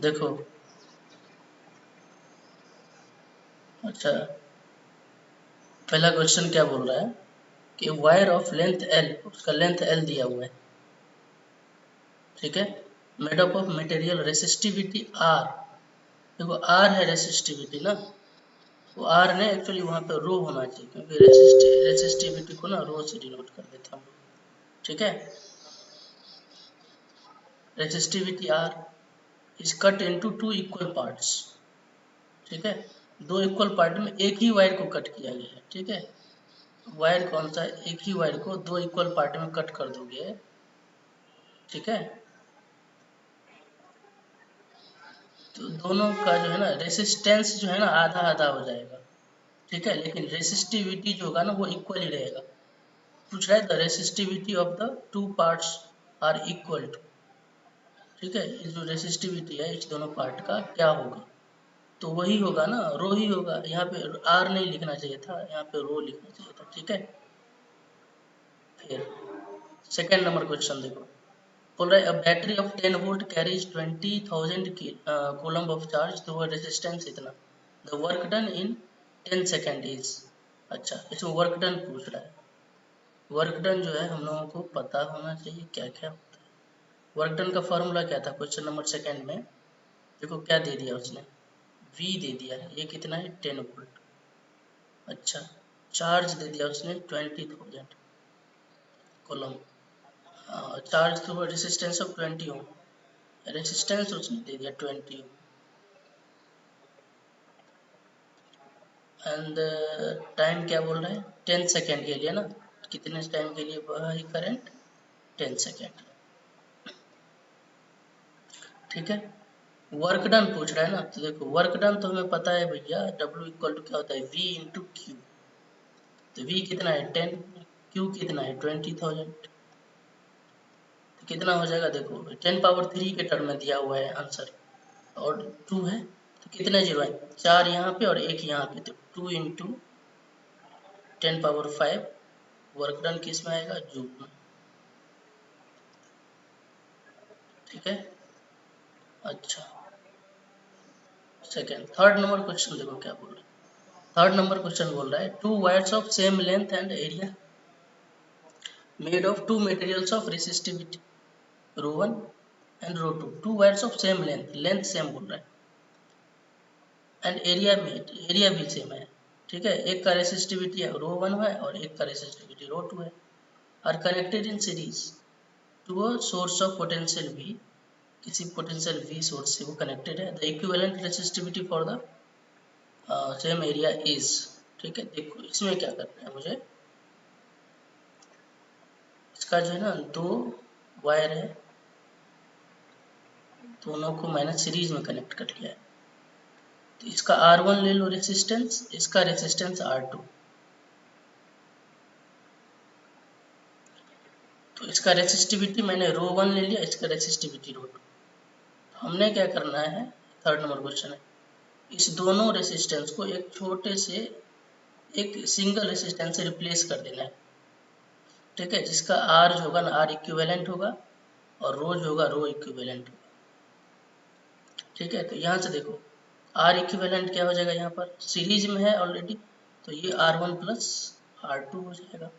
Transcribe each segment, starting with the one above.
देखो, अच्छा, पहला क्वेश्चन क्या बोल रहा है कि वायर ऑफ लेंथ एल, उसका लेंथ एल दिया हुआ है, ठीक है, made up of material resistivity R. देखो आर है रेसिस्टिविटी ना, तो आर ने एक्चुअली वहां पे रो होना चाहिए, क्योंकि रेसिस्टिविटी को ना रो से डिनोट कर देते हैं हम लोग, ठीक है। Resistivity R is cut into two equal parts, ठीक है, दो इक्वल पार्ट में एक ही वायर को कट किया गया है, ठीक है। वायर कौन सा है, एक ही वायर को दो इक्वल पार्ट में कट कर दोगे, ठीक है, तो दोनों का जो है ना रेसिस्टेंस जो है ना आधा आधा हो जाएगा, ठीक है, लेकिन रेसिस्टिविटी जो होगा ना वो इक्वल ही रहेगा। पूछ रहा है the resistivity of the two parts are equal to, ठीक है, ये जो रेसिस्टिविटी है इस दोनों पार्ट का क्या होगा, तो वही होगा ना, रो ही होगा। यहाँ पे आर नहीं लिखना चाहिए था, यहाँ पे रो लिखना चाहिए था, ठीक है। फिर सेकेंड नंबर क्वेश्चन देखो, बोल रहा है a battery of 10 volt carries 20,000 coulomb of charge, तो वो रेजिस्टेंस इतना, the work done in 10 second is. अच्छा, इसमें वर्क डन पूछ रहा है। वर्क डन जो है हम लोगों को पता होना चाहिए क्या क्या होता है। वर्क डन का फॉर्मूला क्या था क्वेश्चन नंबर सेकेंड में, देखो क्या दे दिया उसने, V दे दिया है, ये कितना है 10 वोल्ट। अच्छा, चार्ज दे दिया उसने 20,000 कूलम्ब, चार्ज तो रेजिस्टेंस ऑफ 20 ओम, रेजिस्टेंस उसने दे दिया 20 ओम, एंड टाइम क्या बोल रहे हैं 10 सेकेंड के लिए ना, कितने टाइम के लिए बहा ही करंट 10 सेकेंड, ठीक है। वर्क डन पूछ रहा है ना, तो देखो वर्क डन तो हमें पता है भैया, W इक्वल टू क्या होता है V इंटू क्यू, तो V कितना है 10, Q कितना है 20,000, तो कितना हो जाएगा, देखो 10 पावर 3 के टर्म में दिया हुआ है आंसर, और 2 है, तो कितने जीरो है, 4 यहाँ पे और 1 यहाँ पे, तो 2 इंटू 10 पावर 5, वर्क डन किस में आएगा, जूल में, ठीक है। अच्छा, सेकेंड थर्ड नंबर क्वेश्चन देखो क्या बोल रहा है। थर्ड नंबर क्वेश्चन बोल रहा है two wires of same length and area made of two materials of resistivity rho one and rho two, two wires of same length, length same बोल रहा है, एंड एरिया में एरिया भी same है, ठीक है, एक का रेसिस्टिविटी है रो वन है और एक का रेसिस्टिविटी रो टू है, are connected in series to a source of potential V, किसी पोटेंशियल V सोर्स से वो कनेक्टेड है, the equivalent resistivity for the same area is, ठीक है। देखो इसमें क्या करना है मुझे, इसका जो है ना दो वायर है, दोनों को मैंने सीरीज में कनेक्ट कर लिया है, तो इसका R1 ले लो रेसिस्टेंस, इसका रेसिस्टेंस R2, तो इसका रेसिस्टिविटी मैंने रो वन ले लिया, इसका रेसिस्टिविटी रो टू, हमने क्या करना है, थर्ड नंबर क्वेश्चन है, इस दोनों रेसिस्टेंस को एक छोटे से एक सिंगल रेसिस्टेंस से रिप्लेस कर देना है, ठीक है, जिसका R जो होगा ना R इक्विवेलेंट होगा और रो जो होगा रो इक्विवेलेंट होगा, ठीक है। तो यहाँ से देखो R इक्विवेलेंट क्या हो जाएगा, यहाँ पर सीरीज में है ऑलरेडी, तो ये R1 प्लस R2 हो जाएगा,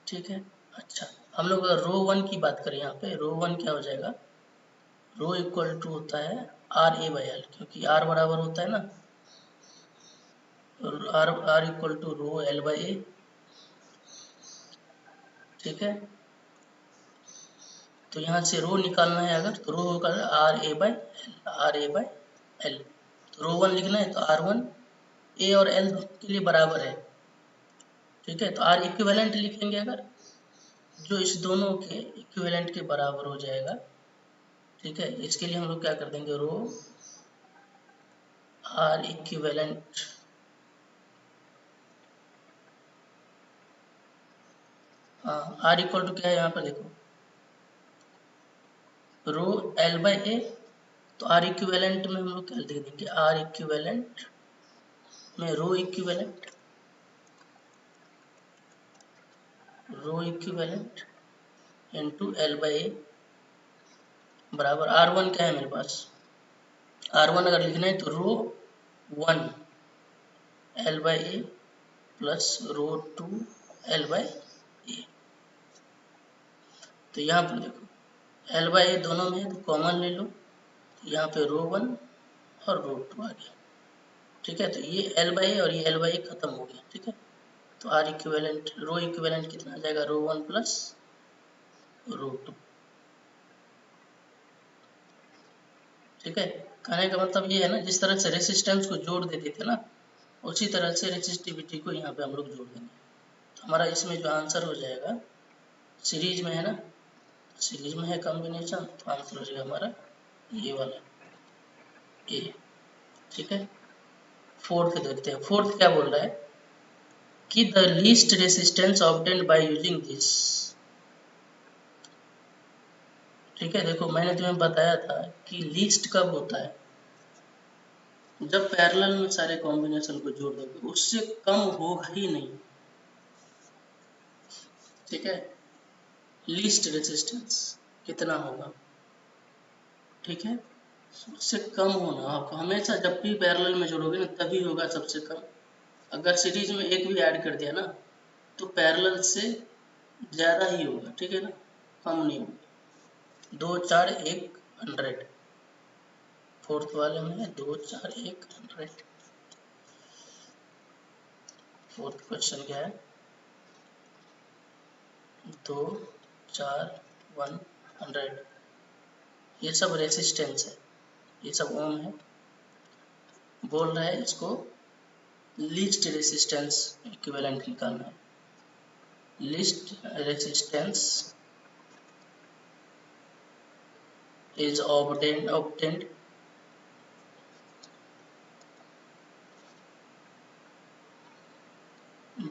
ठीक है। अच्छा, हम लोग अगर रो वन की बात करें, यहाँ पे रो वन क्या हो जाएगा, रो इक्वल टू होता है आर ए बाई एल, क्योंकि आर बराबर होता है ना, R R equal to rho L by A, ठीक है। तो यहाँ से रो निकालना है अगर, तो रो होगा R A by L, R A by L, तो रो वन लिखना है तो आर वन ए और एल के लिए बराबर है, ठीक है, तो आर इक्विवेलेंट लिखेंगे अगर, जो इस दोनों के इक्विवेलेंट के बराबर हो जाएगा, ठीक है। इसके लिए हम लोग क्या कर देंगे, रो आर इक्विवेलेंट, हाँ आर इक्वल टू क्या है यहाँ पर देखो, रो एल बाई ए, तो आर इक्विवेलेंट में हम लोग क्या लिख देंगे, आर इक्विवेलेंट में रो इक्विवेलेंट इंटू एल बाई ए बराबर आर वन क्या है मेरे पास R1 अगर लिखना है तो rho 1 L by A plus rho 2 L by A. तो यहाँ पर देखो L बाई ए दोनों में है तो कॉमन ले लो, तो यहाँ पे रो 1 और रो 2 आ गया। ठीक है, तो ये L बाई ए और ये L बाई ए खत्म हो गया। ठीक है, तो आर इक्विवेलेंट रो इक्विवेलेंट कितना आ जाएगा, रो 1 प्लस रो 2। ठीक है, कहने का मतलब ये है ना, जिस तरह से रेसिस्टेंस को जोड़ देते थे ना, उसी तरह से रेसिस्टिविटी को यहाँ पे हम लोग जोड़ देंगे। तो हमारा इसमें जो आंसर हो जाएगा, सीरीज में है ना, सीरीज में है कॉम्बिनेशन, तो आंसर हो जाएगा हमारा ये वाला ए। ठीक है, फोर्थ देखते हैं। फोर्थ क्या बोल रहा है कि the least resistance obtained by using this. ठीक है, देखो मैंने तुम्हें बताया था कि लीस्ट कब होता है, जब पैरेलल में सारे कॉम्बिनेशन को जोड़ दोगे, उससे कम होगा ही नहीं। ठीक है, लीस्ट रेजिस्टेंस कितना होगा, ठीक है, उससे कम होना आपको हमेशा, जब भी पैरेलल में जोड़ोगे ना तभी होगा सबसे कम। अगर सीरीज में एक भी ऐड कर दिया ना तो पैरेलल से ज़्यादा ही होगा। ठीक है ना, कम नहीं होगा। 2 4 1 100, फोर्थ वाले में 2 4 1 100। फोर्थ क्वेश्चन क्या है, 2 4 100, ये सब रेसिस्टेंस है, ये सब ओम है। बोल रहा है इसको लीस्ट रेसिस्टेंस इक्विवेलेंट निकालना है। Least resistance is obtained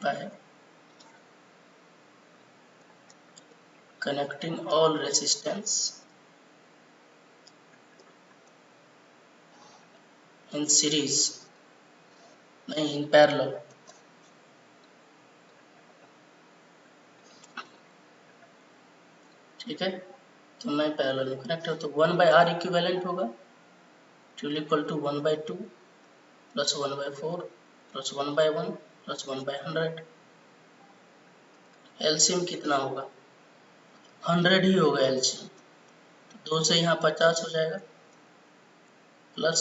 by connecting all resistance in series, नहीं in parallel। ठीक है, तो मैं पैरेलल में कनेक्ट है, तो 1 बाई आर इक्विवेलेंट होगा, two equal to 1 by 2 plus 1 by 4 plus 1 by 1 plus 1 by 100। LCM कितना होगा, 100 ही होगा एलसीएम। तो 2 से यहाँ 50 हो जाएगा प्लस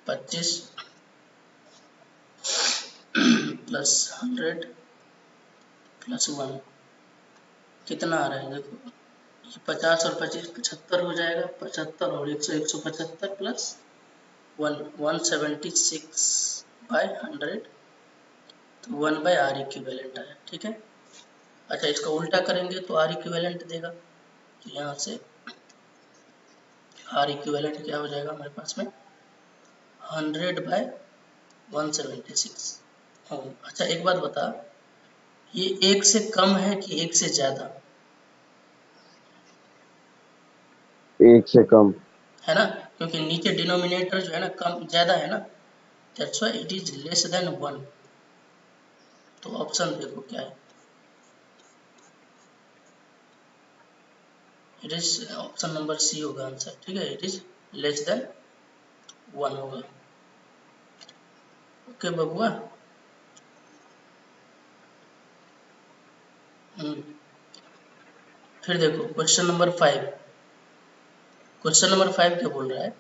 25 प्लस 100 प्लस 1 कितना आ रहा है, देखो 50 और 25 75 हो जाएगा, 75 और 100 175 प्लस 176 बाई 100, तो 1 बाई आर इक्विवेलेंट आया। ठीक है, अच्छा इसका उल्टा करेंगे तो आर इक्विवेलेंट देगा, तो यहाँ से आर इक्विवेलेंट क्या हो जाएगा हमारे पास में 100 बाई 176 ओम। अच्छा एक बात बता, ये एक से कम है कि एक से ज्यादा, एक से कम है ना, क्योंकि नीचे डिनोमिनेटर जो है ना कम ज्यादा है ना, that's why it is less than 1। तो ऑप्शन देखो क्या है, it is option number C होगा आंसर। ठीक है, इट इज लेस देन 1 होगा। ओके बबुआ। फिर देखो क्वेश्चन नंबर 5। क्वेश्चन नंबर 5 क्या बोल रहा है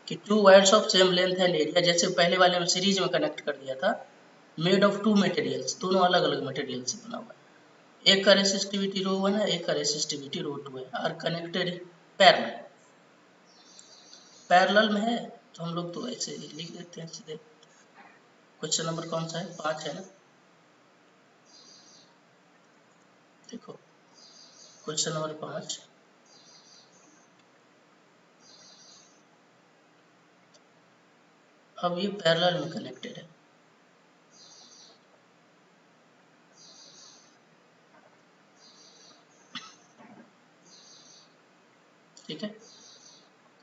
कि 2 wires of same length and area, जैसे पहले वाले में सीरीज में कनेक्ट कर दिया था, मेड ऑफ 2 मटेरियल्स, दोनों अलग अलग मटेरियल से बना हुआ है। एक का रेसिस्टिविटी रो 1 है, एक का रेसिस्टिविटी रो 2 है, आर कनेक्टेड पैरेलल। पैरेलल में है तो हम लोग तो ऐसे ही लिख देते हैं सीधे। क्वेश्चन नंबर कौन सा है, 5 है ना, देखो क्वेश्चन नंबर 5, अब ये पैरेलल में कनेक्टेड है। ठीक है,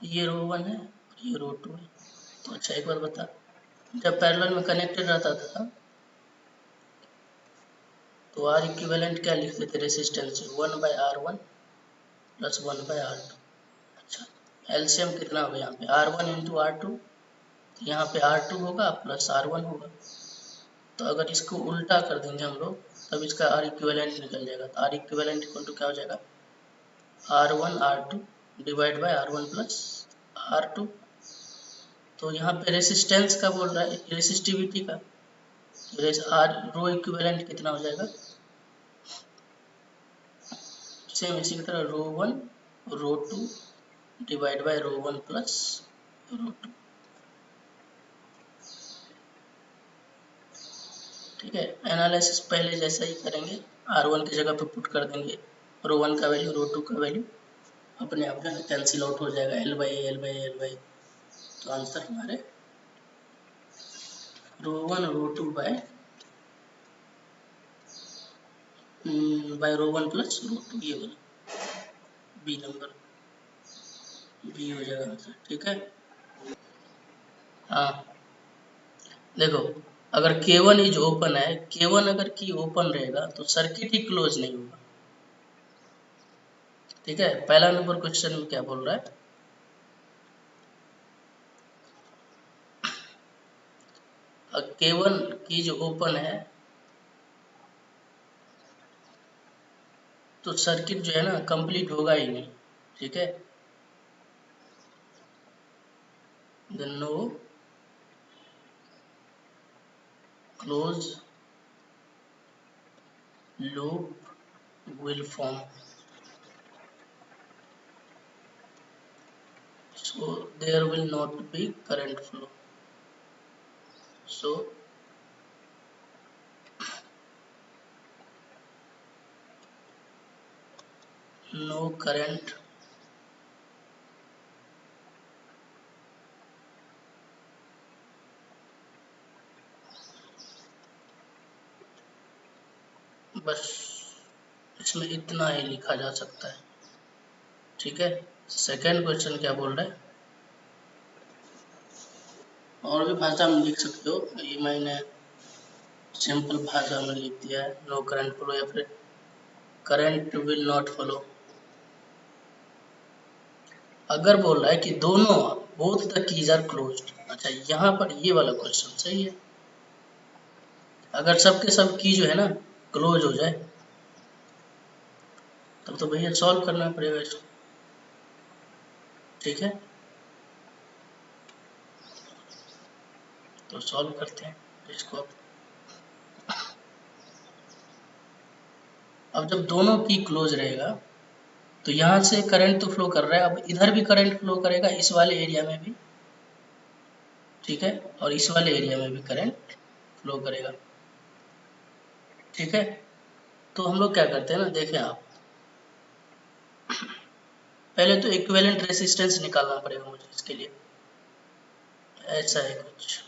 ये रो 1 है और ये रो 2 है। तो अच्छा एक बार बता, जब पैरेलल में कनेक्टेड रहता था तो आर इक्विवेलेंट क्या लिखते थे resistance, 1 by R 1 plus 1 by R 2। अच्छा एलसीएम कितना होगा यहाँ पे R1 इंटू R2, यहाँ पे R2 होगा प्लस R1 होगा। तो अगर इसको उल्टा कर देंगे हम लोग तब इसका R इक्विवेलेंट निकल जाएगा। तो R इक्विवेलेंट इक्वल टू क्या हो जाएगा R1 R2 divide by R1 plus R2। तो यहाँ पे रेसिस्टेंस का बोल रहा है, रेसिस्टिविटी का, रो इक्विवेलेंट कितना हो जाएगा, सेम इसी की तरह rho 1 rho 2 divide by rho 1 plus rho 2। ठीक है, एनालिसिस पहले जैसा ही करेंगे, R1 की जगह पे पुट कर देंगे रो 1 का वैल्यू, रो 2 का वैल्यू, अपने आप जो कैंसिल आउट हो जाएगा, L/A तो आंसर हमारे रो 1 rho 2 bye rho 1 plus rho 2, ये वाला बी नंबर बी हो जाएगा आंसर। ठीक है, हाँ देखो, अगर K1 इज ओपन है, K1 अगर की ओपन रहेगा तो सर्किट ही क्लोज नहीं होगा। ठीक है, पहला नंबर क्वेश्चन में क्या बोल रहा है, K1 की जो ओपन है तो सर्किट जो है ना कंप्लीट होगा ही नहीं। ठीक है, then no closed loop will form, so there will not be current flow, so no current बस इसमें इतना ही लिखा जा सकता है। ठीक है, सेकेंड क्वेश्चन क्या बोल रहा है, और भी भाषा में लिख सकते हो, ये मैंने सिंपल भाषा में लिख दिया है, नो करंट फ्लो या फिर करंट विल नॉट फ्लो। अगर बोल रहा है कि दोनों both the keys are closed, अच्छा यहाँ पर ये वाला क्वेश्चन सही है, अगर सबके सब की जो है ना क्लोज हो जाए तब तो भैया सॉल्व करना पड़ेगा इसको। ठीक है, तो सॉल्व करते हैं इसको। अब जब दोनों की क्लोज रहेगा तो यहाँ से करंट तो फ्लो कर रहा है, अब इधर भी करंट फ्लो करेगा इस वाले एरिया में भी। ठीक है, और इस वाले एरिया में भी करंट फ्लो करेगा। ठीक है, तो हम लोग क्या करते हैं ना, देखें आप, पहले तो इक्विवेलेंट रेसिस्टेंस निकालना पड़ेगा मुझे इसके लिए, ऐसा है कुछ।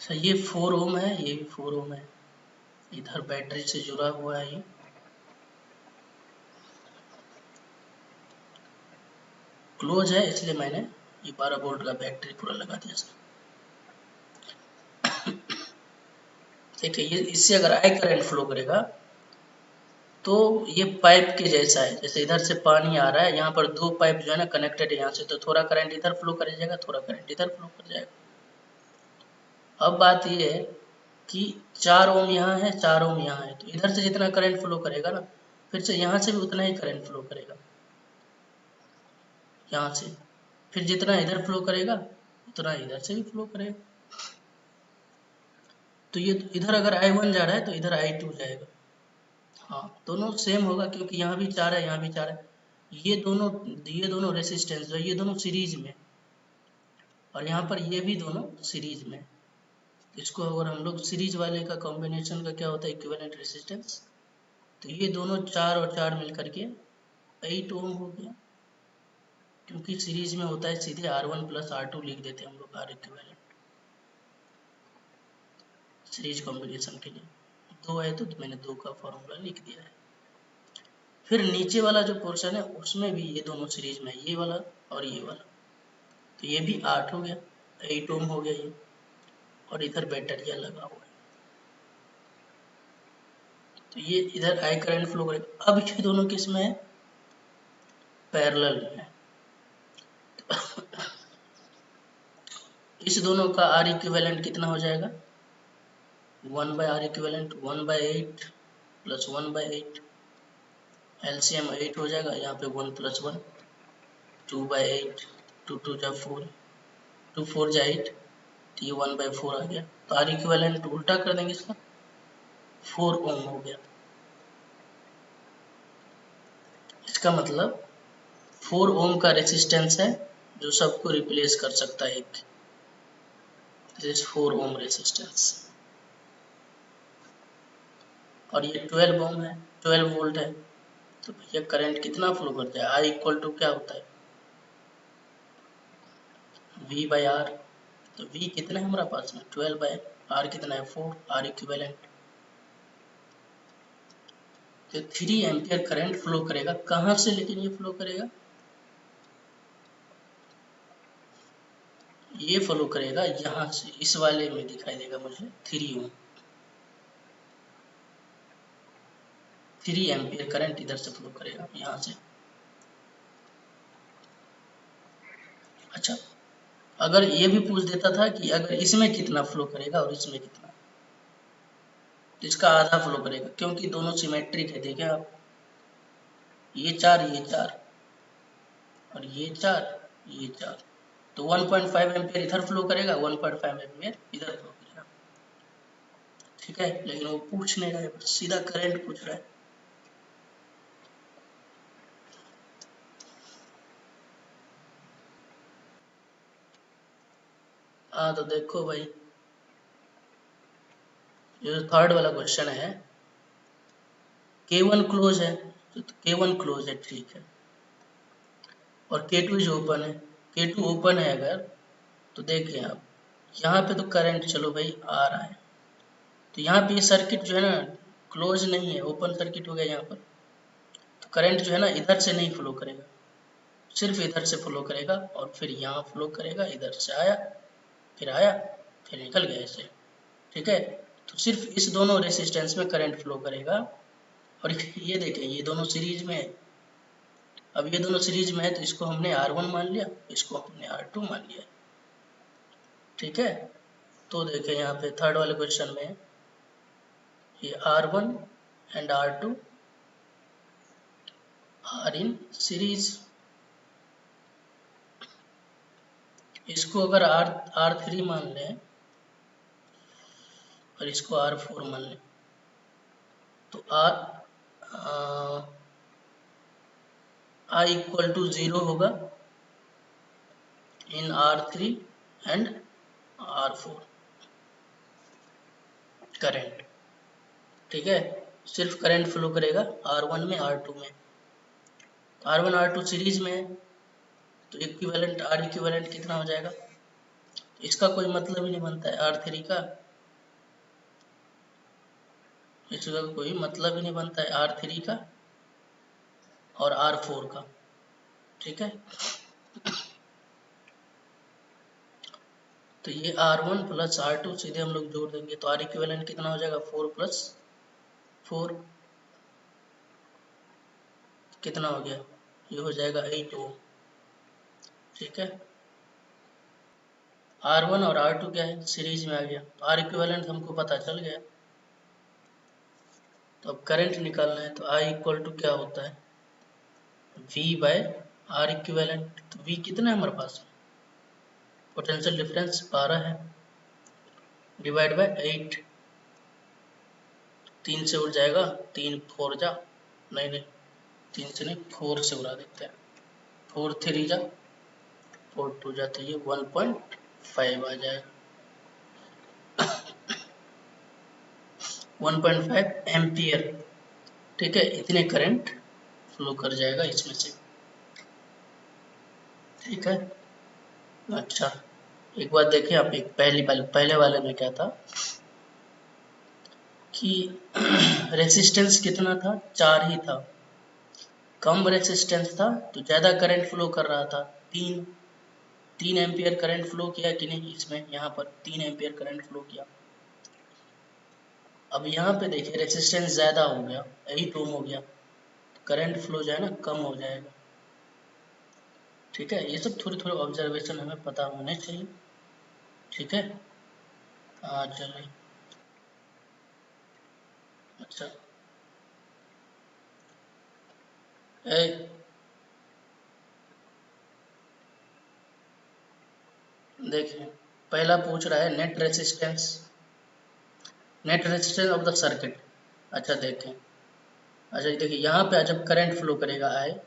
अच्छा, ये 4 ओम है, ये भी 4 ओम है, इधर बैटरी से जुड़ा हुआ है, ये क्लोज है इसलिए मैंने ये 12 वोल्ट का बैटरी पूरा लगा दिया सर। ठीक है, ये इससे अगर आई करंट फ्लो करेगा तो ये पाइप के जैसा है, जैसे इधर से पानी आ रहा है, यहाँ पर दो पाइप जो है ना कनेक्टेड है यहाँ से, तो थोड़ा करंट इधर फ्लो कर जाएगा, थोड़ा करंट इधर फ्लो कर जाएगा। अब बात ये है कि 4 ओम यहाँ है, 4 ओम यहाँ है, तो इधर से जितना करंट फ्लो करेगा ना, फिर से यहाँ से भी उतना ही करंट फ्लो करेगा यहाँ से, फिर जितना इधर फ्लो करेगा उतना इधर से भी फ्लो करेगा। तो ये इधर अगर I1 जा रहा है तो इधर I2 जाएगा। हाँ, दोनों सेम होगा क्योंकि यहाँ भी 4 है, यहाँ भी 4 है, ये दोनों रेसिस्टेंस जो है ये दोनों सीरीज में, और यहाँ पर ये भी दोनों सीरीज में। इसको अगर हम लोग सीरीज वाले का कॉम्बिनेशन का क्या होता है, इक्विवेलेंट रेसिस्टेंस, तो ये दोनों 4 और 4 मिल करके 8 ओम हो गया, क्योंकि सीरीज में होता है सीधे R1 प्लस R2 लिख देते हैं हम लोग R इक्विवेलेंट सीरीज कॉम्बिनेशन के लिए। 2 है तो मैंने 2 का फॉर्मूला लिख दिया है। फिर नीचे वाला जो पोर्शन है उसमें भी ये दोनों सीरीज में है, ये वाला और ये वाला, तो ये भी 8 हो गया, 8 ओम हो गया ये, और इधर बैटरिया लगा हुआ है। तो ये इधर आई करंट फ्लो करेगा। अब ये दोनों किस में है, पैरेलल में है। इस दोनों का आर इक्विवेलेंट कितना हो जाएगा, 1/r इक्विवेलेंट 1/8 प्लस 1/8, एलसीएम 8 हो जाएगा, यहाँ पे 1 + 1 2/8, 2 2 जा 4, 2 4 जा 8, तो ये 1/4 आ गया। तो आर इक्विवेलेंट उल्टा कर देंगे इसका, 4 ओम हो गया। इसका मतलब 4 ओम का रेसिस्टेंस है जो सबको रिप्लेस कर सकता है एक, दिस 4 ओम रेसिस्टेंस। और ये 12 ओम है, 12 वोल्ट है। तो भैया करंट कितना फ्लो करता है, आई इक्वल टू क्या होता है, V/R। तो V कितना है हमारा पास में 12/R, कितना है 4, आर इक्विवेलेंट। तो 3 एम्पियर करंट फ्लो करेगा, कहाँ से लेकिन ये फ्लो करेगा, ये फ्लो करेगा यहाँ से, इस वाले में दिखाई देगा मुझे 3 ओम, 3 एम्पियर करंट इधर से फ्लो करेगा यहाँ से। अच्छा, अगर ये भी पूछ देता था कि अगर इसमें कितना फ्लो करेगा और इसमें कितना, तो इसका आधा फ्लो करेगा, क्योंकि दोनों सिमेट्रिक है। देखें आप, ये 4 ये 4 और ये 4 ये 4, तो 1.5 एम्पियर इधर फ्लो करेगा, 1.5 एम्पियर इधर फ्लो करेगा। ठीक है, लेकिन वो पूछ नहीं रहा है, सीधा करंट पूछ रहा है। हाँ तो देखो भाई, जो थर्ड वाला क्वेश्चन है, K1 क्लोज है, तो K1 क्लोज है, ठीक है, और K2 इज ओपन है। K2 ओपन है अगर, तो देखिए आप, यहाँ पे तो करंट चलो भाई आ रहा है, तो यहाँ पे ये सर्किट जो है ना क्लोज नहीं है, ओपन सर्किट हो गया यहाँ पर। तो करंट जो है ना इधर से नहीं फ्लो करेगा, सिर्फ इधर से फ्लो करेगा, और फिर यहाँ फ्लो करेगा, इधर से आया, फिर निकल गया ऐसे। ठीक है, तो सिर्फ इस दोनों रेसिस्टेंस में करंट फ्लो करेगा। और ये देखें, ये दोनों सीरीज में है। अब ये दोनों सीरीज में है तो इसको हमने R1 मान लिया, इसको हमने R2 मान लिया। ठीक है, तो देखें यहाँ पे थर्ड वाले क्वेश्चन में ये R1 and R2 are in series. इसको अगर R3 मान लें और इसको R4 मान लें, तो I इक्वल टू 0 होगा इन R3 एंड R4 करंट। ठीक है, सिर्फ करंट फ्लो करेगा R1 में R2 में। R1 R2 सीरीज में है, तो इक्विवेलेंट R इक्विवेलेंट कितना हो जाएगा, इसका कोई मतलब ही नहीं बनता है R3 का, इसका कोई मतलब ही नहीं बनता है R3 का और R4 का। ठीक है, तो ये R1 प्लस R2 सीधे हम लोग जोड़ देंगे, तो R इक्विवेलेंट कितना हो जाएगा 4 + 4, कितना हो गया, ये हो जाएगा 8 ओम। ठीक है, R1 और R2 क्या है, सीरीज में आ गया, तो R इक्विवेलेंट हमको पता चल गया। तो अब करंट निकालना है, तो I इक्वल टू क्या होता है, V/R इक्विवेलेंट। तो V कितना है हमारे पास, पोटेंशियल डिफरेंस 12 है, डिवाइड बाय 8, 3 से उड़ जाएगा, 3 4 जा, नहीं 3 से नहीं 4 से उड़ा देते हैं, 4 3 जा 4 2 जा, तो ये 1.5 आ जाएगा, 1.5 एम्पियर। ठीक है, इतने करंट फ्लो कर जाएगा इसमें से। ठीक है, अच्छा एक बात देखिए आप, एक पहले वाले में क्या था कि रेसिस्टेंस कितना था, 4 ही था, कम रेसिस्टेंस था तो ज़्यादा करंट फ्लो कर रहा था 3, 3 एम्पियर करंट फ्लो किया कि नहीं, इसमें यहाँ पर 3 एम्पियर करंट फ्लो किया। अब यहाँ पे देखिए रेजिस्टेंस ज़्यादा हो गया, 8 ओम हो गया, करंट फ्लो जो है ना कम हो जाएगा। ठीक है, ये सब थोड़ी थोड़ी ऑब्जर्वेशन हमें पता होने चाहिए। ठीक है, चलिए। अच्छा, ए देखिए पहला पूछ रहा है net resistance of the circuit. अच्छा देखें, अच्छा देखिए यहाँ पे जब करंट फ्लो करेगा आए,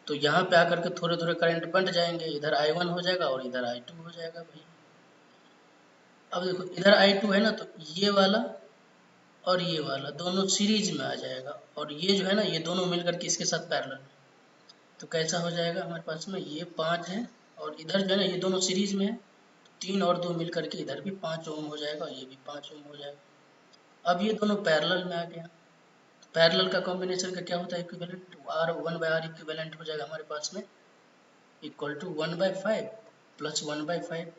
तो यहाँ पे आकर के थोड़े थोड़े करंट बंट जाएंगे, इधर I1 हो जाएगा और इधर I2 हो जाएगा भाई। अब देखो इधर I2 है ना, तो ये वाला और ये वाला दोनों सीरीज में आ जाएगा, और ये जो है ना ये दोनों मिलकर के इसके साथ पैरेलल में, तो कैसा हो जाएगा हमारे पास में, ये 5 है और इधर जो है ना ये दोनों सीरीज में है, 3 और 2 मिलकर के इधर भी 5 ओम हो जाएगा और ये भी 5 ओम हो जाएगा। अब ये दोनों पैरेलल में आ गया, पैरेलल का कॉम्बिनेशन का क्या होता है, इक्विवेलेंट, आर 1/r इक्विवेलेंट हो जाएगा हमारे पास में, इक्वल टू 1/5 प्लस 1/5,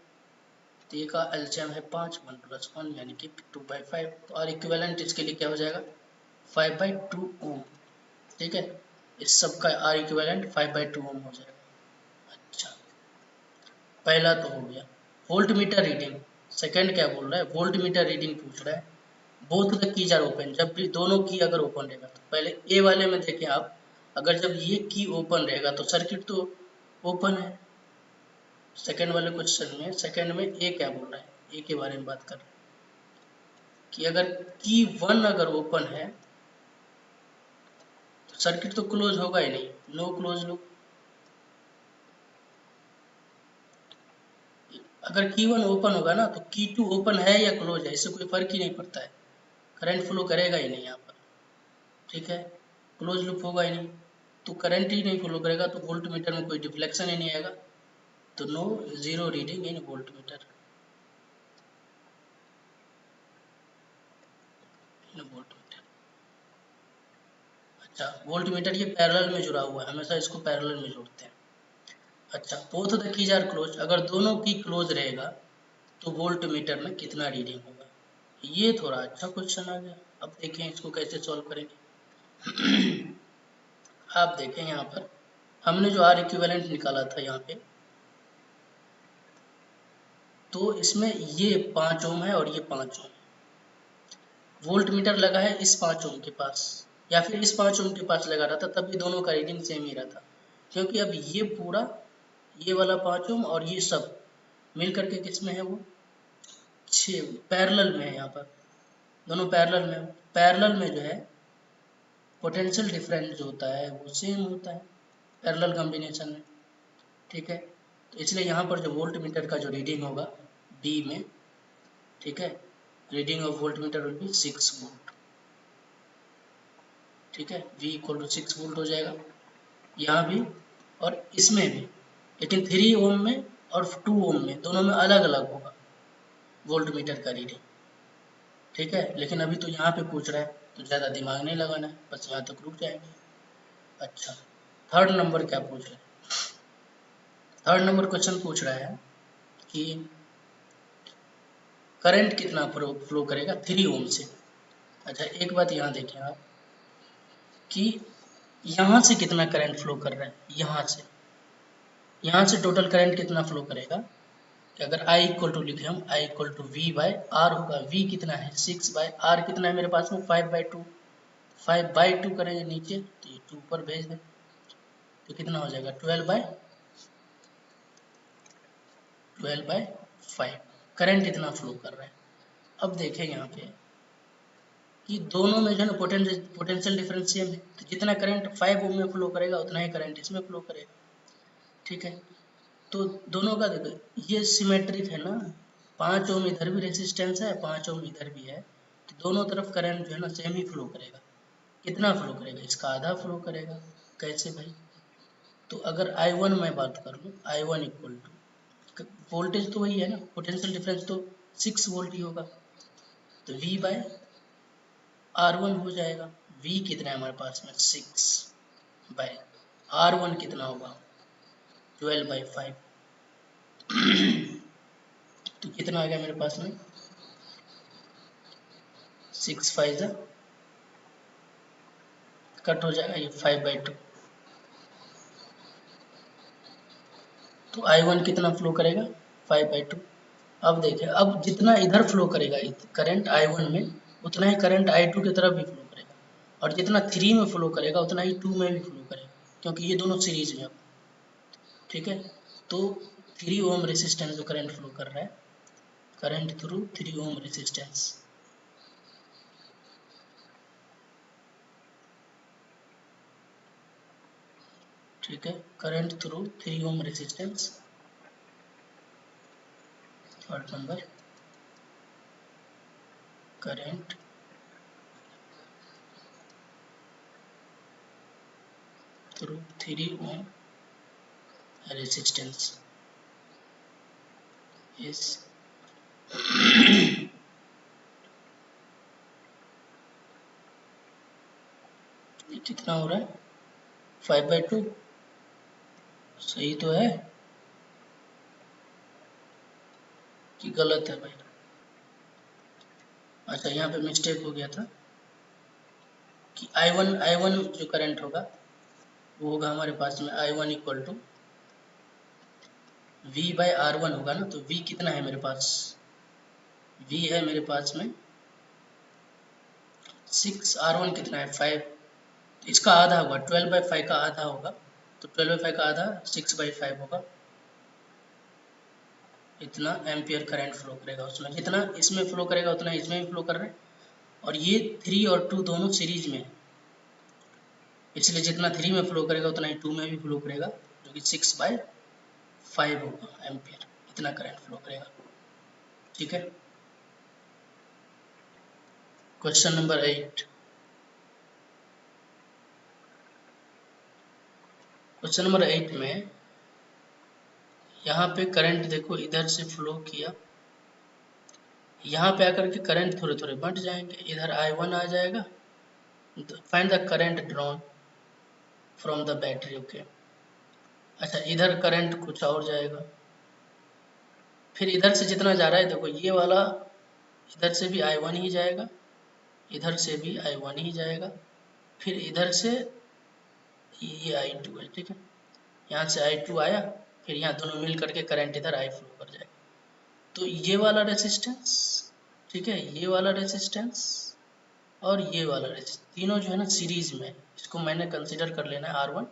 तो ये का एलसीएम है 5, 1 + 1 यानी कि 2/5, तो और इक्विवेलेंट इसके लिए क्या हो जाएगा 5/2 ओम। ठीक है, इस सब का आर इक्विवेलेंट 5/2 ओम हो जाएगा। अच्छा, पहला तो हो गया वोल्ट मीटर रीडिंग। सेकंड क्या बोल रहा है, वोल्ट मीटर रीडिंग पूछ रहा है। Both the keys are open, जब भी दोनों की अगर ओपन रहेगा, तो पहले ए वाले में देखें आप, अगर जब ये की ओपन रहेगा तो सर्किट तो ओपन है। सेकंड वाले क्वेश्चन में, सेकंड में ए क्या बोल रहा है, ए के बारे में बात कर रहे हैं कि अगर की 1 अगर ओपन है तो सर्किट तो क्लोज होगा ही नहीं, नो क्लोज लूप। अगर की 1 ओपन होगा ना, तो की 2 ओपन है या क्लोज है इससे कोई फर्क ही नहीं पड़ता है, करंट फ्लो करेगा ही नहीं यहाँ पर। ठीक है, क्लोज लूप होगा ही नहीं, तो करंट ही नहीं फ्लो करेगा, तो वोल्ट मीटर में कोई डिफ्लेक्शन ही नहीं आएगा, तो no zero reading in volt meter, in volt meter. अच्छा, वोल्ट मीटर ये पैरेलल में जुड़ा हुआ है, हमेशा इसको पैरेलल में जोड़ते हैं। अच्छा, both the keys are close, अगर दोनों की क्लोज रहेगा तो वोल्ट मीटर में कितना रीडिंग होगा। ये थोड़ा अच्छा क्वेश्चन आ गया। अब देखें इसको कैसे सॉल्व करेंगे। आप देखें यहाँ पर हमने जो आर इक्विवेलेंट निकाला था यहाँ पे, तो इसमें ये 5 ओम है और ये 5 ओम, वोल्ट मीटर लगा है इस 5 ओम के पास या फिर इस 5 ओम के पास लगा रहा था, तब भी दोनों का रीडिंग सेम ही रहता, क्योंकि अब ये पूरा, ये वाला 5 ओम और ये सब मिल करके किस में है, वो 6 पैरेलल में है, यहाँ पर दोनों पैरेलल में, पैरेलल में जो है पोटेंशियल डिफरेंस जो होता है वो सेम होता है पैरेलल कॉम्बिनेशन में। ठीक है, तो इसलिए यहाँ पर जो वोल्ट मीटर का जो रीडिंग होगा बी में, ठीक है, reading of volt meter will be 6 volt. ठीक है, V = 6 वोल्ट हो जाएगा यहाँ भी और इसमें भी, लेकिन 3 ओम में और 2 ओम में दोनों में अलग अलग होगा वोल्ट मीटर का रीडिंग। ठीक है, लेकिन अभी तो यहाँ पे पूछ रहा है तो ज़्यादा दिमाग नहीं लगाना है, बस यहाँ तक रुक जाएंगे। अच्छा, थर्ड नंबर क्या पूछ रहा है, थर्ड नंबर क्वेश्चन पूछ रहा है कि करंट कितना फ्लो करेगा 3 ओम से। अच्छा, एक बात यहाँ देखें आप कि यहाँ से कितना करंट फ्लो कर रहा है, यहाँ से टोटल करंट कितना फ्लो करेगा, कि अगर I = लिखे हम, I = V/R होगा, V कितना है 6/R कितना है मेरे पास में 5/2, 5/2 करेंगे नीचे तो ये 2 पर भेज दें, तो कितना हो जाएगा 12/5 करंट इतना फ्लो कर रहा है। अब देखें यहाँ पे कि दोनों में जो है ना पोटेंशियल डिफरेंस सेम है, तो जितना करंट 5 ओम में फ्लो करेगा उतना ही करंट इसमें फ्लो करेगा। ठीक है, तो दोनों का देखो ये सिमेट्रिक है ना, 5 ओम इधर भी रेजिस्टेंस है, 5 ओम इधर भी है, तो दोनों तरफ करंट जो है ना सेम ही फ्लो करेगा। कितना फ्लो करेगा, इसका आधा फ्लो करेगा। कैसे भाई, तो अगर I1 में बात कर लूँ, I1 = वोल्टेज तो वही है ना, पोटेंशियल डिफरेंस तो 6 वोल्ट ही होगा, तो V/R1 हो जाएगा। V कितना है हमारे पास में 6/R1 कितना होगा 12/5, तो कितना आ गया मेरे पास में, 6 5 कट हो जाएगा, ये 5/2। तो I1 कितना फ्लो करेगा, 5/2। अब देखिए, अब जितना इधर फ्लो करेगा करंट I1 में, उतना ही करंट I2 की तरफ भी फ्लो करेगा, और जितना 3 में फ्लो करेगा उतना ही 2 में भी फ्लो करेगा, क्योंकि ये दोनों सीरीज में। ठीक है, तो 3 ओम रेसिस्टेंस जो करंट फ्लो कर रहा है, करंट थ्रू 3 ओम रेसिस्टेंस। ठीक है, current through 3 ohm resistance. Third number, current through 3 ohm resistance इस कितना हो रहा है, 5/2। सही तो है कि गलत है भाई? अच्छा, यहाँ पे मिस्टेक हो गया था कि I1 जो करंट होगा वो होगा हमारे पास में I1 इक्वल टू V/R1 होगा ना। तो V कितना है मेरे पास, V है मेरे पास में 6, R1 कितना है 5, तो इसका आधा होगा, 12/5 का आधा होगा, तो 12/5 का आधा 6/5 होगा। इतना एम्पियर करंट फ्लो करेगा उसमें, जितना इसमें फ्लो करेगा उतना इसमें भी फ्लो कर रहा है, और ये 3 और 2 दोनों सीरीज में है, इसलिए जितना 3 में फ्लो करेगा उतना ही 2 में भी फ्लो करेगा, जो कि 6/5 होगा एम्पियर, इतना करंट फ्लो करेगा। ठीक है, क्वेश्चन नंबर 8। क्वेश्चन नंबर 8 में यहाँ पे करंट देखो इधर से फ्लो किया, यहाँ पे आकर के करंट थोड़े थोड़े बढ़ जाएंगे, इधर I1 आ जाएगा। Find the current drawn from the battery. Okay, अच्छा, इधर करंट कुछ और जाएगा, फिर इधर से जितना जा रहा है देखो, ये वाला इधर से भी I1 ही जाएगा, इधर से भी I1 ही जाएगा, फिर इधर से ये I2 है। ठीक है, यहाँ से I2 आया, फिर यहाँ दोनों मिल करके करंट इधर I फ्लो कर जाएगा। तो ये वाला रेसिस्टेंस, ठीक है, ये वाला रेसिस्टेंस और ये वाला रेसिस्टेंस, तीनों जो है ना सीरीज में, इसको मैंने कंसीडर कर लेना है R1,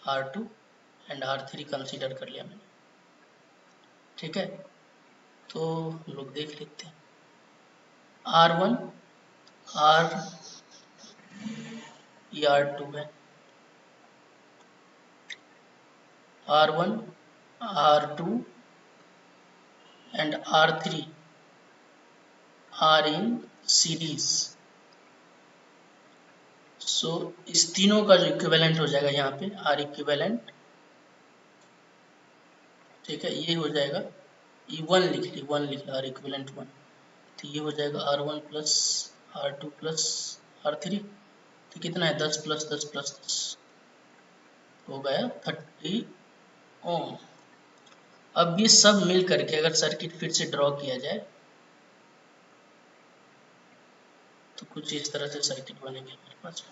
R2 and R3 consider कर लिया मैंने। ठीक है, तो हम लोग देख लेते हैं, R1 R, ये R2 है, R1 R2 and R3 are in series. So इस तीनों का जो इक्विवेलेंट हो जाएगा यहाँ पे आर इक्विवेलेंट, ठीक है, ये हो जाएगा, ये 1 लिख ली, 1 लिख ली, आर इक्विवेलेंट 1, तो ये हो जाएगा R1 plus R2 plus R3, तो कितना है 10 प्लस 10 प्लस 10 हो गया 30 ओम। अब ये सब मिल करके अगर सर्किट फिर से ड्रॉ किया जाए तो कुछ इस तरह से सर्किट बनेंगे मेरे पास।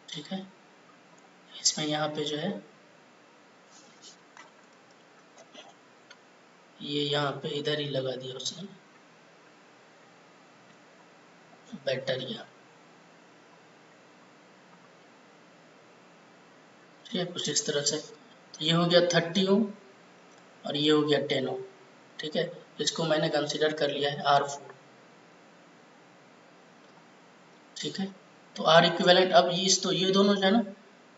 ठीक है, इसमें यहाँ पे जो है ये यहाँ पे इधर ही लगा दिया उसने बैटरिया। ठीक है, कुछ इस तरह से, तो ये हो गया 30 ओम और ये हो गया 10 ओम। ठीक है, इसको मैंने कंसीडर कर लिया है R4। ठीक है, तो R इक्विवेलेंट, अब ये दोनों जो है ना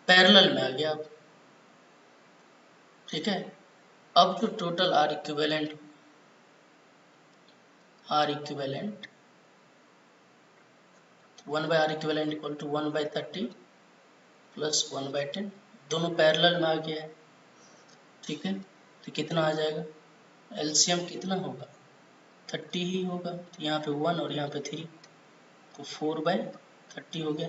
पैरेलल में आ गया अब। ठीक है, अब जो total R equivalent 1/R equivalent equal to 1/30 plus 1/10, दोनों पैरेलल में आ गया है। ठीक है, तो कितना आ जाएगा, एलसीएम कितना होगा 30 ही होगा, तो यहाँ पे 1 और यहाँ पे 3, तो 4/30 हो गया।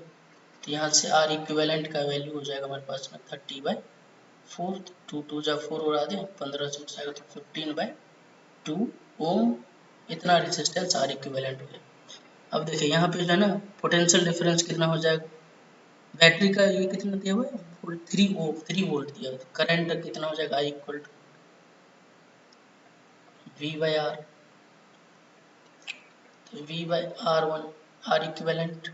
तो यहाँ से आर इक्विवेलेंट का वैल्यू हो जाएगा हमारे पास में 30/4, 2 2 जा 4 उड़ा दें, 15 से जाएगा तो 15/2 ओम इतना रेजिस्टेंस आर इक्विवेलेंट हो जाएगा। अब देखिए यहाँ पे जो है ना पोटेंशियल डिफरेंस कितना हो जाएगा, बैटरी का ये कितना दिया हुआ है 3 वोल्ट दिया हुआ है, करंट कितना हो जाएगा आई इक्वल टू V/R, तो V/R1 आर इक्विवेलेंट,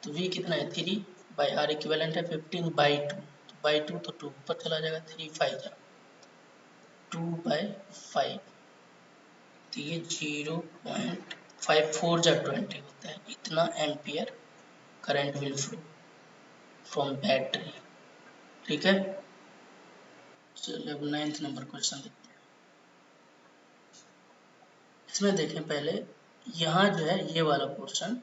तो V कितना है 3/R इक्विवेलेंट है 15/2, तो बाई 2 तो 2 ऊपर चला जाएगा, 3 5 जा 2/5, तो ये 0.54 जा 20 होता है, इतना ampere current will flow from battery. ठीक है, चलिए अब 9th नंबर क्वेश्चन देखते हैं। इसमें देखें पहले यहाँ जो है ये वाला पोर्शन,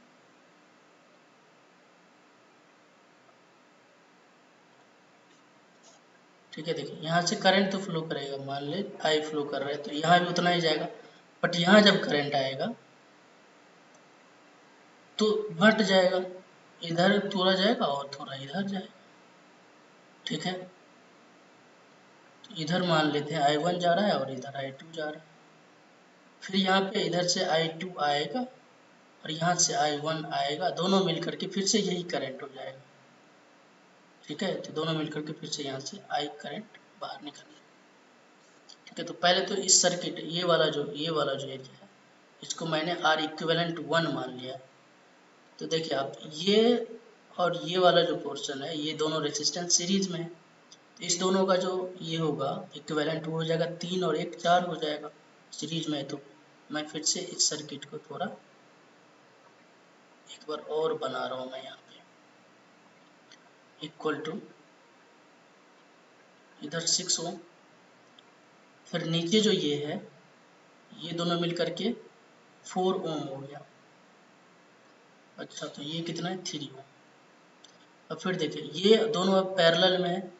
ठीक है, देखिए यहाँ से करंट तो फ्लो करेगा, मान ले आई फ्लो कर रहा है तो यहाँ भी उतना ही जाएगा, बट यहाँ जब करंट आएगा तो बट जाएगा, इधर थोड़ा जाएगा और थोड़ा इधर जाएगा। ठीक है, तो इधर मान लेते हैं I1 जा रहा है और इधर I2 जा रहा है, फिर यहाँ पे इधर से I2 आएगा और यहाँ से I1 आएगा, दोनों मिलकर के फिर से यही करंट हो जाएगा। ठीक है, तो दोनों मिलकर के फिर से यहाँ से I करंट बाहर निकल। ठीक है, तो पहले तो इस सर्किट ये वाला जो एरिया है इसको मैंने आर इक्विवेलेंट 1 मान लिया। तो देखिए आप ये और ये वाला जो पोर्शन है ये दोनों रेजिस्टेंस सीरीज में है, तो इस दोनों का जो ये होगा इक्विवेलेंट वो हो जाएगा 3 और 1 4 हो जाएगा सीरीज में। तो मैं फिर से इस सर्किट को थोड़ा एक बार और बना रहा हूँ मैं यहाँ पे, इक्वल टू इधर 6 ओम, फिर नीचे जो ये है ये दोनों मिलकर के 4 ओम हो गया। अच्छा, तो ये कितना है 3 ओम। अब फिर देखिए ये दोनों अब पैरेलल में है,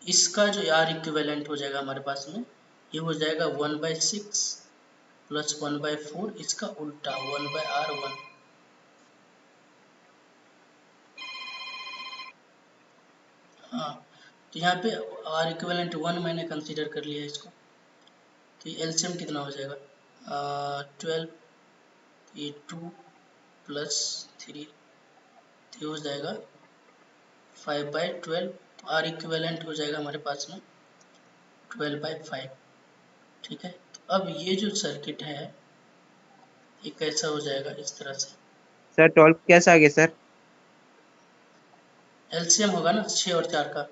इसका जो आर इक्विवेलेंट हो जाएगा हमारे पास में ये हो जाएगा 1/6 प्लस 1/4, इसका उल्टा 1/R1। हाँ, तो यहाँ पे आर इक्विवेलेंट 1 मैंने कंसीडर कर लिया इसको, तो ये एलसीएम कितना हो जाएगा 12, ये 2 प्लस 3, तो ये हो जाएगा 5/12, तो आर इक्विवेलेंट हो जाएगा हमारे पास में 12/5। ठीक है, तो अब ये जो सर्किट है ये कैसा हो जाएगा इस तरह से, सर 12 कैसा आ गया सर? एलसीएम होगा ना 6 और 4 का।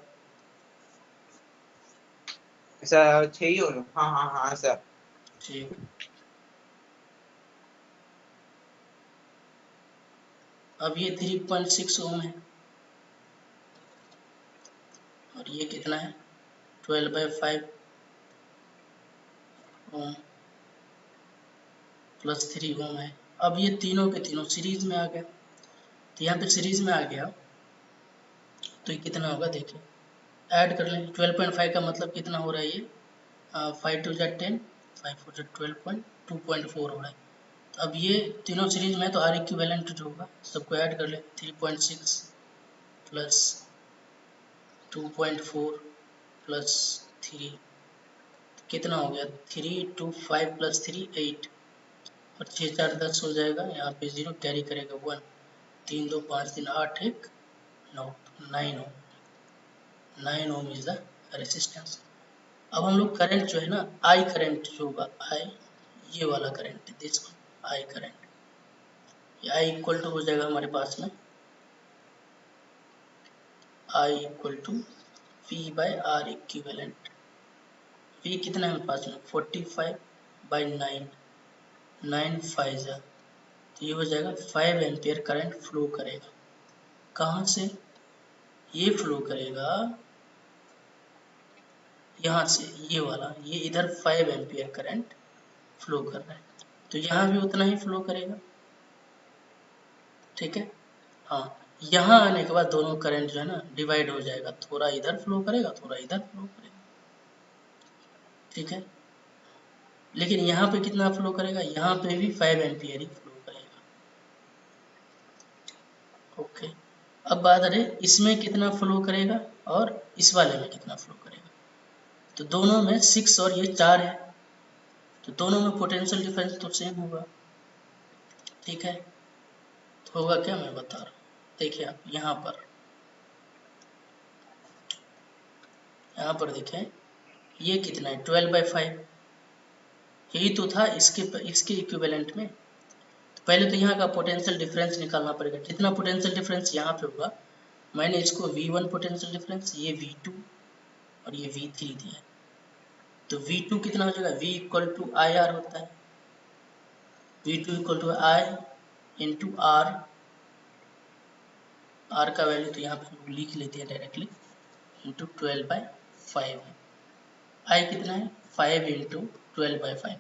सर 6 ही हो रहा। हाँ हाँ हाँ सर। ठीक, अब ये 3.6 ओम है और ये कितना है 12/5 ओम प्लस 3 ओम है। अब ये तीनों के तीनों सीरीज में आ गया, तो यहाँ पे सीरीज में आ गया तो ये कितना होगा देखिए, ऐड कर लें 12.5 का मतलब कितना हो रहा है ये 5 2 जा 10, 5 4 जा 12, 2.4 हो रहा है। तो अब ये तीनों सीरीज में है तो आर इक्विवेलेंट जो होगा सबको ऐड कर ले, 3.6 प्लस 2.4 प्लस 3 कितना हो गया 3 2 5 प्लस 3 8 और 6 4 10 हो जाएगा, यहाँ पे 0 कैरी करेगा 1, 3 2 5 3 8 1 9, 9 ohm, 9 ohm is the resistance. अब हम लोग करंट जो है ना आई करंट जो होगा आई, ये वाला करंट दिस आई करंट, ये आई इक्वल टू हो जाएगा हमारे पास में I equal to V/R equivalent. V कितना है हमारे पास में 45/9, 9 5 जा, तो ये हो जाएगा 5 एम्पियर करंट फ्लो करेगा। कहाँ से ये फ्लो करेगा, यहाँ से ये वाला, ये इधर 5 एम्पियर करंट फ्लो कर रहा है तो यहाँ भी उतना ही फ्लो करेगा। ठीक है, हाँ, यहाँ आने के बाद दोनों करंट जो है ना डिवाइड हो जाएगा, थोड़ा इधर फ्लो करेगा थोड़ा इधर फ्लो करेगा। ठीक है, लेकिन यहाँ पे कितना फ्लो करेगा, यहाँ पे भी 5 एम्पियर ही फ्लो करेगा। ओके, अब बात रही इसमें कितना फ्लो करेगा और इस वाले में कितना फ्लो करेगा। तो दोनों में 6 और ये 4 है, तो दोनों में पोटेंशियल डिफरेंस तो सेम होगा। ठीक है, तो होगा क्या मैं बता रहा हूँ। देखिए आप यहाँ पर देखें ये कितना है 12/5, यही तो था इसके इक्विवेलेंट में। तो पहले तो यहाँ का पोटेंशियल डिफरेंस निकालना पड़ेगा, कितना पोटेंशियल डिफरेंस यहाँ पे होगा। मैंने इसको V1 पोटेंशियल डिफरेंस, ये V2 और ये V3 दिया है। तो V2 कितना हो जाएगा, V equal to I R होता है, V2 equal to I into R. R का वैल्यू तो यहाँ पे हम लिख लेते हैं डायरेक्टली, इंटू 12/5 है। आई कितना है 5 इंटू 12/5।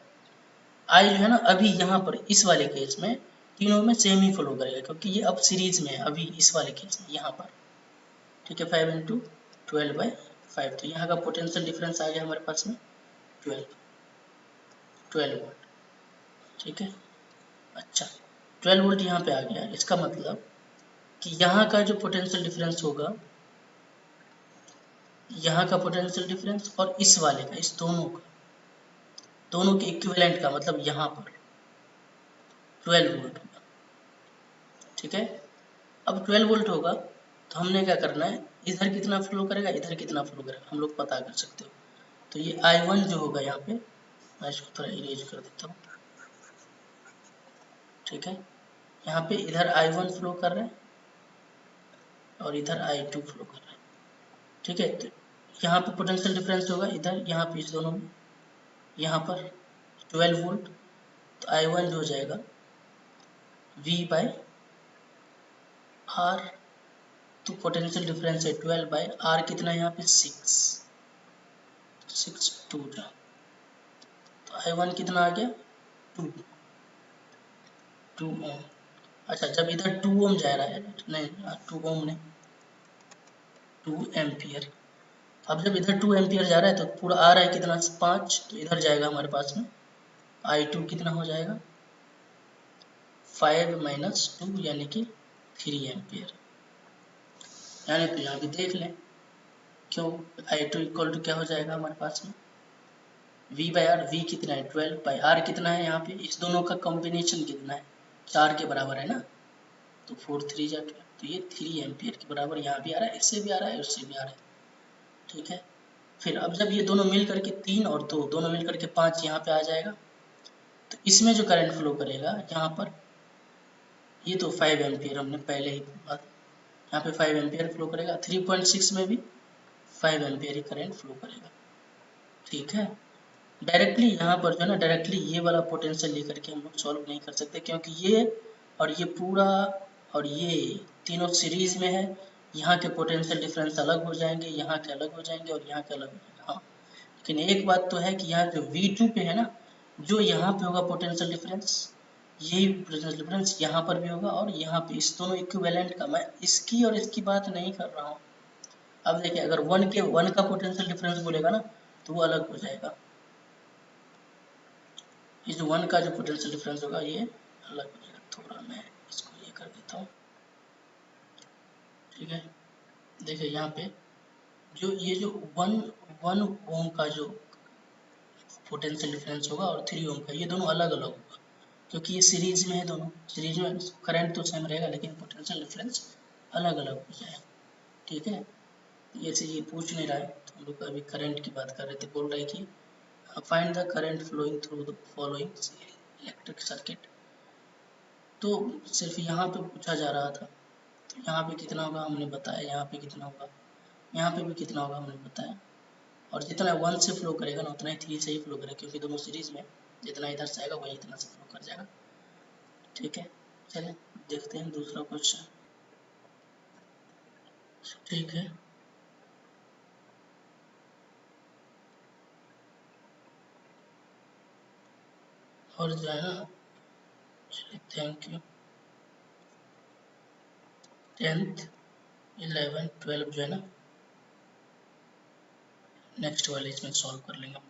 आई जो है ना अभी यहाँ पर इस वाले केस में तीनों में सेम ही फ्लो करेगा, क्योंकि ये अब सीरीज में है अभी इस वाले केस में यहाँ पर। ठीक है, 5 इंटू 12/5, तो यहाँ का पोटेंशियल डिफरेंस आ गया हमारे पास में 12 वोल्ट। ठीक है, अच्छा 12 वोल्ट यहाँ पे आ गया, इसका मतलब कि यहाँ का जो पोटेंशियल डिफरेंस होगा, यहाँ का पोटेंशियल डिफरेंस और इस वाले का, इस दोनों के इक्विवेलेंट का मतलब यहाँ पर 12 वोल्ट होगा। ठीक है, अब 12 वोल्ट होगा तो हमने क्या करना है, इधर कितना फ्लो करेगा इधर कितना फ्लो करेगा हम लोग पता कर सकते हो। तो ये I1 जो होगा यहाँ पे, मैं इसको थोड़ा इरेज कर देता हूँ। ठीक है, यहाँ पे इधर I1 फ्लो कर रहा है और इधर I2 फ्लो कर रहा है। ठीक है, तो यहाँ पे पोटेंशियल डिफरेंस होगा इधर, यहाँ पे इस दोनों में, यहाँ पर 12 वोल्ट। तो I1 जो हो जाएगा V/R, तो पोटेंशियल डिफरेंस है 12/R, कितना है यहाँ पे 6 2 था, तो I1 कितना आ गया 2 ओम। अच्छा, जब इधर 2 ओम जा रहा है, नहीं 2 ओम नहीं 2 एम्पियर। अब जब इधर 2 एम्पियर जा रहा है तो पूरा आ रहा है कितना 5, तो इधर जाएगा हमारे पास में I2 कितना हो जाएगा 5 - 2 यानी कि 3 एम्पियर। यानी तो यहाँ भी देख लें, क्यों I2 इक्वल टू क्या हो जाएगा हमारे पास में V/R। V कितना है 12/R, कितना है यहाँ पे इस दोनों का कॉम्बिनेशन कितना है 4 के बराबर है ना, तो 4 3 जा 12, तो ये 3 एम्पियर के बराबर यहाँ भी आ रहा है, इससे भी आ रहा है उससे भी आ रहा है। ठीक है, फिर अब जब ये दोनों मिल करके 3 और 2 दोनों मिल करके 5 यहाँ पे आ जाएगा, तो इसमें जो करंट फ्लो करेगा यहाँ पर, ये तो 5 एम्पियर हमने पहले ही यहाँ पे 5 एम्पियर फ्लो करेगा, 3.6 में भी 5 एम्पियर ही करंट फ्लो करेगा। ठीक है, डायरेक्टली यहाँ पर जो है ना डायरेक्टली ये वाला पोटेंशियल लेकर के हम लोग सॉल्व नहीं कर सकते, क्योंकि ये और ये पूरा और ये तीनों सीरीज में है। यहाँ के पोटेंशियल डिफरेंस अलग हो जाएंगे, यहाँ के अलग हो जाएंगे और यहाँ के अलग हो जाएंगे। हाँ, लेकिन एक बात तो है कि यहाँ जो V2 पे है ना, जो यहाँ पे होगा पोटेंशियल डिफरेंस, यही पोटेंशियल डिफरेंस यहाँ पर भी होगा और यहाँ पे, इस दोनों इक्विवेलेंट का। मैं इसकी और इसकी बात नहीं कर रहा हूँ। अब देखिए अगर 1 का पोटेंशियल डिफरेंस बोलेगा ना तो वो अलग हो जाएगा, ये जो 1 का जो पोटेंशियल डिफरेंस होगा ये अलग हो जाएगा। थोड़ा मैं इसको ये कर देता हूँ। ठीक है, देखिए यहाँ पे जो ये जो 1 ओम का जो पोटेंशियल डिफरेंस होगा और 3 ओम का, ये दोनों अलग अलग होगा, क्योंकि ये सीरीज में है, दोनों सीरीज में करंट तो सेम रहेगा लेकिन पोटेंशियल डिफरेंस अलग अलग हो जाएगा। ठीक है, ये चीज़ ये पूछ नहीं रहा है, तो हम लोग अभी करंट की बात कर रहे थे। बोल रहा है कि find the current flowing through the following electric circuit. तो सिर्फ यहाँ पे पूछा जा रहा था, तो यहाँ पे कितना होगा हमने बताया, यहाँ पे कितना होगा, यहाँ पे भी कितना होगा हमने बताया। और जितना 1 से फ्लो करेगा ना उतना ही 3 से ही फ्लो करेगा, क्योंकि दोनों सीरीज में, जितना इधर से आएगा वही इतना से फ्लो कर जाएगा। ठीक है, चलिए देखते हैं दूसरा क्वेश्चन। ठीक है, और जो है ना, चलिए थैंक यू। 10th 11 12 जो है ना नेक्स्ट वाले इसमें सॉल्व कर लेंगे हम।